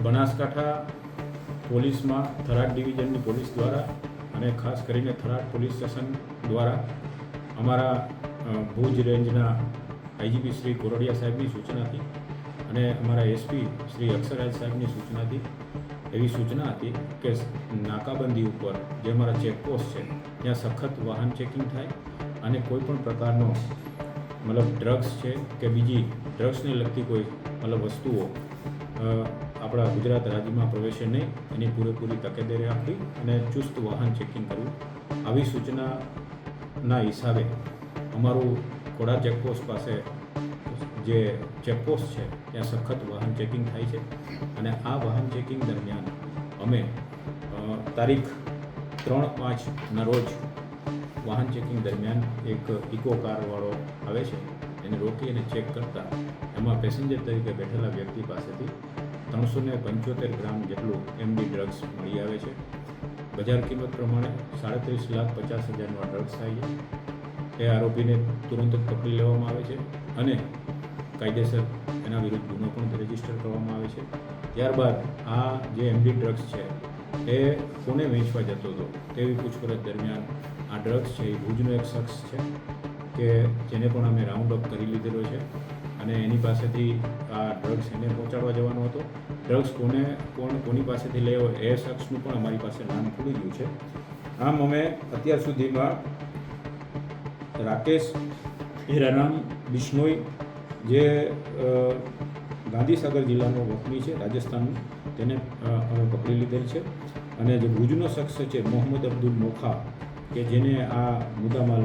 બનાસકાંઠા પોલીસમાં થરાદ ડિવિઝનની પોલીસ દ્વારા અને ખાસ કરીને થરાદ પોલીસ સ્ટેશન દ્વારા અમારા ભુજ રેન્જના આઈજીપી શ્રી કોરડિયા સાહેબની સૂચનાથી અને અમારા એસપી શ્રી અક્ષરાજ સાહેબની સૂચનાથી એવી સૂચના હતી કે નાકાબંધી ઉપર જે અમારા ચેકપોસ્ટ છે ત્યાં સખત વાહન ચેકિંગ થાય અને કોઈ પણ પ્રકારનો ડ્રગ્સ છે કે બીજી ડ્રગ્સને લગતી કોઈ વસ્તુઓ આપણા ગુજરાત રાજ્યમાં પ્રવેશે નહીં, એની પૂરેપૂરી તકેદારી રાખવી અને ચુસ્ત વાહન ચેકિંગ કરવું. આવી સૂચનાના હિસાબે અમારું ખોડા ચેકપોસ્ટ પાસે જે ચેકપોસ્ટ છે ત્યાં સખત વાહન ચેકિંગ થાય છે અને આ વાહન ચેકિંગ દરમિયાન અમે તારીખ 3/5ના રોજ વાહન ચેકિંગ દરમિયાન એક ઇકો કારવાળો આવે છે, એને રોકી અને ચેક કરતા એમાં પેસેન્જર તરીકે બેઠેલા વ્યક્તિ પાસેથી 375 ગ્રામ જેટલું એમડી ડ્રગ્સ મળી આવે છે. બજાર કિંમત પ્રમાણે 37,50,000નો ડ્રગ્સ થાય છે. એ આરોપીને તુરંત જ પકડી લેવામાં આવે છે અને કાયદેસર એના વિરુદ્ધ ગુનો પણ રજીસ્ટર કરવામાં આવે છે. ત્યારબાદ આ જે એમડી ડ્રગ્સ છે એ કોને વેચવા જતો હતો તેવી પૂછપરછ દરમિયાન આ ડ્રગ્સ છે એ ભુજનો એક શખ્સ છે કે જેને પણ અમે રાઉન્ડ અપ કરી લીધેલો છે અને એની પાસેથી આ ડ્રગ્સ એને પહોંચાડવા જવાનો હતો. ડ્રગ્સ કોની પાસેથી લેવો એ શખ્સનું પણ અમારી પાસે નામ ખુલી ગયું છે. આમ અમે અત્યાર સુધીમાં રાકેશ હીરારામ બિશ્નોઈ જે ગાંધીસાગર જિલ્લાનો વતની છે, રાજસ્થાનનું, તેને અમે પકડી લીધેલ છે અને જે ભુજનો શખ્સ છે મોહમ્મદ અબ્દુલ મોખા કે જેને આ મુદ્દામાલ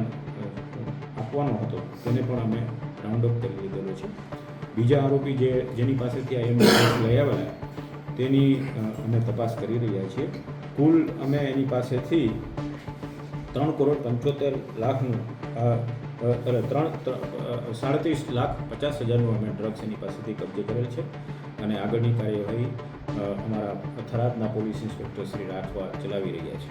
આપવાનો હતો તેને પણ અમે રાઉન્ડ અપ કરી લીધેલો છે. બીજા આરોપી જેની પાસેથી આ લઈ આવેલા તેની અમે તપાસ કરી રહ્યા છીએ. કુલ અમે એની પાસેથી 3,75,00,000નું 37,50,000નું અમે ડ્રગ્સ એની પાસેથી કબજે કરેલ છે અને આગળની કાર્યવાહી અમારા થરાદના પોલીસ ઇન્સ્પેક્ટર શ્રી રાઠવા ચલાવી રહ્યા છે.